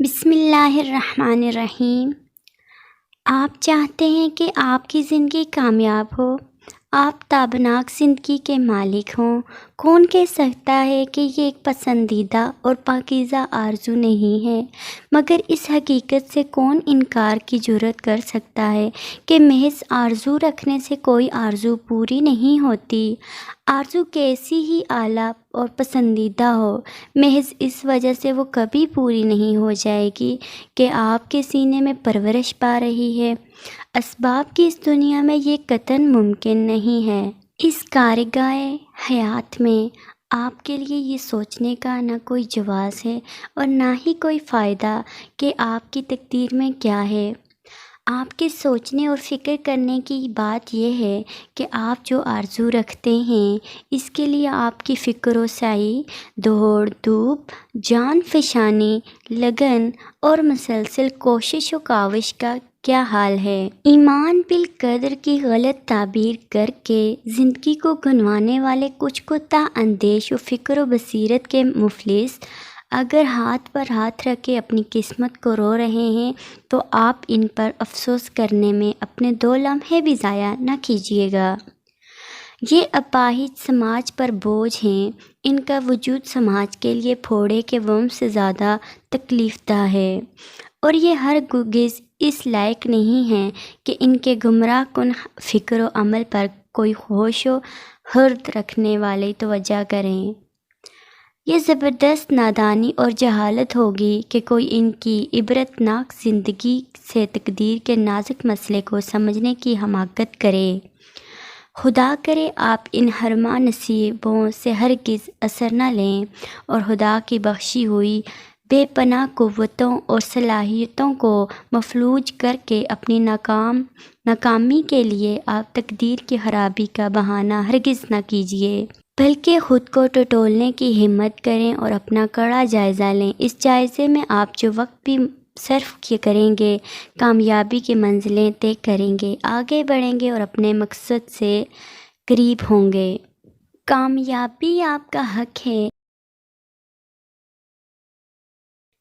بسم اللہ الرحمن الرحیم۔ آپ چاہتے ہیں کہ آپ کی زندگی کامیاب ہو، آپ تابناک زندگی کے مالک ہوں۔ کون کہہ سکتا ہے کہ یہ ایک پسندیدہ اور پاکیزہ آرزو نہیں ہے؟ مگر اس حقیقت سے کون انکار کی جرأت کر سکتا ہے کہ محض آرزو رکھنے سے کوئی آرزو پوری نہیں ہوتی؟ آرزو کیسی ہی اعلیٰ اور پسندیدہ ہو، محض اس وجہ سے وہ کبھی پوری نہیں ہو جائے گی کہ آپ کے سینے میں پرورش پا رہی ہے۔ اسباب کی اس دنیا میں یہ قطعاً ممکن نہیں ہے۔ اس کارگاہ حیات میں آپ کے لیے یہ سوچنے کا نہ کوئی جواز ہے اور نہ ہی کوئی فائدہ کہ آپ کی تقدیر میں کیا ہے۔ آپ کے سوچنے اور فکر کرنے کی بات یہ ہے کہ آپ جو آرزو رکھتے ہیں اس کے لیے آپ کی فکر و سعی، دوڑ دھوپ، جان فشانی، لگن اور مسلسل کوشش و کاوش کا کیا حال ہے۔ ایمان بالقدر کی غلط تعبیر کر کے زندگی کو گنوانے والے کچھ کو تا اندیش و فکر و بصیرت کے مفلس اگر ہاتھ پر ہاتھ رکھ کے اپنی قسمت کو رو رہے ہیں تو آپ ان پر افسوس کرنے میں اپنے 2 لمحے بھی ضائع نہ کیجیے گا۔ یہ اپاہج سماج پر بوجھ ہیں، ان کا وجود سماج کے لیے پھوڑے کے ورم سے زیادہ تکلیف دہ ہے، اور یہ ہرگز اس لائق نہیں ہیں کہ ان کے گمراہ کن فکر و عمل پر کوئی ہوش و خرد رکھنے والے توجہ کریں۔ یہ زبردست نادانی اور جہالت ہوگی کہ کوئی ان کی عبرت ناک زندگی سے تقدیر کے نازک مسئلے کو سمجھنے کی حماقت کرے۔ خدا کرے آپ ان حرمہ نصیبوں سے ہرگز اثر نہ لیں اور خدا کی بخشی ہوئی بے پناہ قوتوں اور صلاحیتوں کو مفلوج کر کے اپنی ناکامی کے لیے آپ تقدیر کی خرابی کا بہانہ ہرگز نہ کیجیے، بلکہ خود کو ٹٹولنے کی ہمت کریں اور اپنا کڑا جائزہ لیں۔ اس جائزے میں آپ جو وقت بھی صرف کریں گے، کامیابی کی منزلیں طے کریں گے، آگے بڑھیں گے اور اپنے مقصد سے قریب ہوں گے۔ کامیابی آپ کا حق ہے،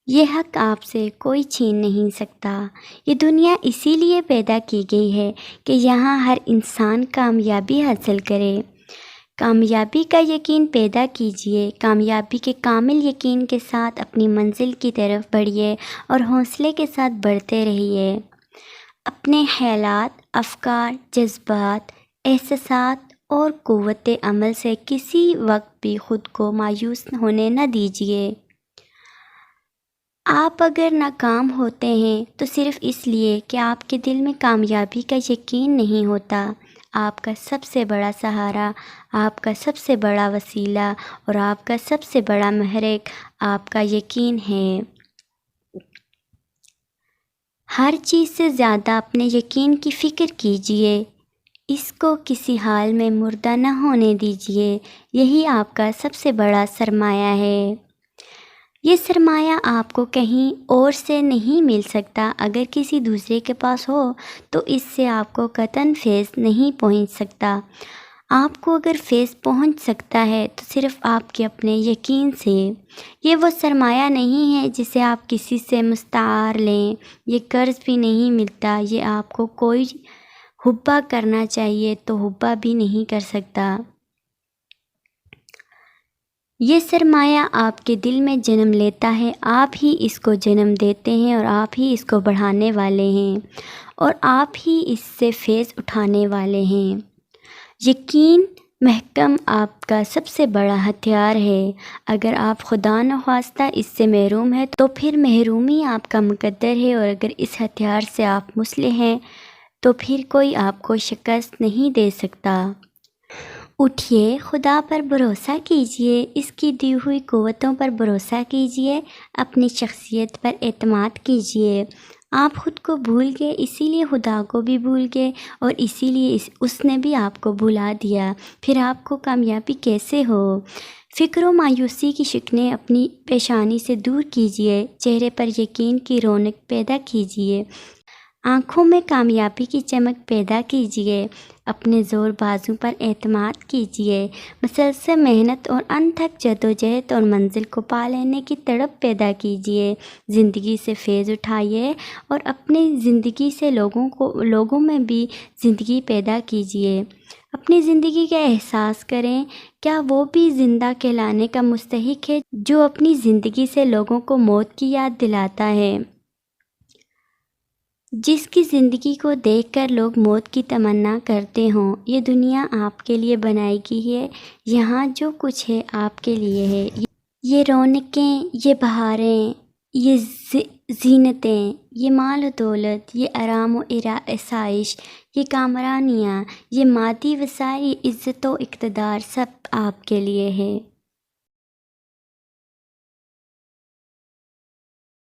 یہ حق آپ سے کوئی چھین نہیں سکتا۔ یہ دنیا اسی لیے پیدا کی گئی ہے کہ یہاں ہر انسان کامیابی حاصل کرے۔ کامیابی کا یقین پیدا کیجیے، کامیابی کے کامل یقین کے ساتھ اپنی منزل کی طرف بڑھیے اور حوصلے کے ساتھ بڑھتے رہیے۔ اپنے خیالات، افکار، جذبات، احساسات اور قوت عمل سے کسی وقت بھی خود کو مایوس ہونے نہ دیجیے۔ آپ اگر ناکام ہوتے ہیں تو صرف اس لیے کہ آپ کے دل میں کامیابی کا یقین نہیں ہوتا۔ آپ کا سب سے بڑا سہارا، آپ کا سب سے بڑا وسیلہ اور آپ کا سب سے بڑا محرک آپ کا یقین ہے۔ ہر چیز سے زیادہ اپنے یقین کی فکر کیجیے، اس کو کسی حال میں مردہ نہ ہونے دیجیے، یہی آپ کا سب سے بڑا سرمایہ ہے۔ یہ سرمایہ آپ کو کہیں اور سے نہیں مل سکتا، اگر کسی دوسرے کے پاس ہو تو اس سے آپ کو قطعاً فیض نہیں پہنچ سکتا۔ آپ کو اگر فیض پہنچ سکتا ہے تو صرف آپ کے اپنے یقین سے۔ یہ وہ سرمایہ نہیں ہے جسے آپ کسی سے مستعار لیں، یہ قرض بھی نہیں ملتا، یہ آپ کو کوئی حبا کرنا چاہیے تو حبا بھی نہیں کر سکتا۔ یہ سرمایہ آپ کے دل میں جنم لیتا ہے، آپ ہی اس کو جنم دیتے ہیں اور آپ ہی اس کو بڑھانے والے ہیں اور آپ ہی اس سے فیض اٹھانے والے ہیں۔ یقین محکم آپ کا سب سے بڑا ہتھیار ہے۔ اگر آپ خدا نخواستہ اس سے محروم ہیں تو پھر محرومی آپ کا مقدر ہے، اور اگر اس ہتھیار سے آپ مسلح ہیں تو پھر کوئی آپ کو شکست نہیں دے سکتا۔ اٹھیے، خدا پر بھروسہ کیجیے، اس کی دی ہوئی قوتوں پر بھروسہ کیجیے، اپنی شخصیت پر اعتماد کیجیے۔ آپ خود کو بھول گئے، اسی لیے خدا کو بھی بھول گئے اور اسی لیے اس نے بھی آپ کو بھلا دیا، پھر آپ کو کامیابی کیسے ہو؟ فکر و مایوسی کی شکنیں اپنی پیشانی سے دور کیجیے، چہرے پر یقین کی رونق پیدا کیجیے۔ آنکھوں میں کامیابی کی چمک پیدا کیجیے، اپنے زور بازو پر اعتماد کیجیے، مسلسل محنت اور انتھک جدوجہد اور منزل کو پا لینے کی تڑپ پیدا کیجیے، زندگی سے فیض اٹھائیے اور اپنی زندگی سے لوگوں میں بھی زندگی پیدا کیجیے۔ اپنی زندگی کا احساس کریں، کیا وہ بھی زندہ کہلانے کا مستحق ہے جو اپنی زندگی سے لوگوں کو موت کی یاد دلاتا ہے؟ جس کی زندگی کو دیکھ کر لوگ موت کی تمنا کرتے ہوں۔ یہ دنیا آپ کے لیے بنائی گئی ہے، یہاں جو کچھ ہے آپ کے لیے ہے۔ یہ رونقیں، یہ بہاریں، یہ زینتیں، یہ مال و دولت، یہ آرام و آسائش، یہ کامرانیاں، یہ مادی وسائل، یہ عزت و اقتدار سب آپ کے لیے ہے۔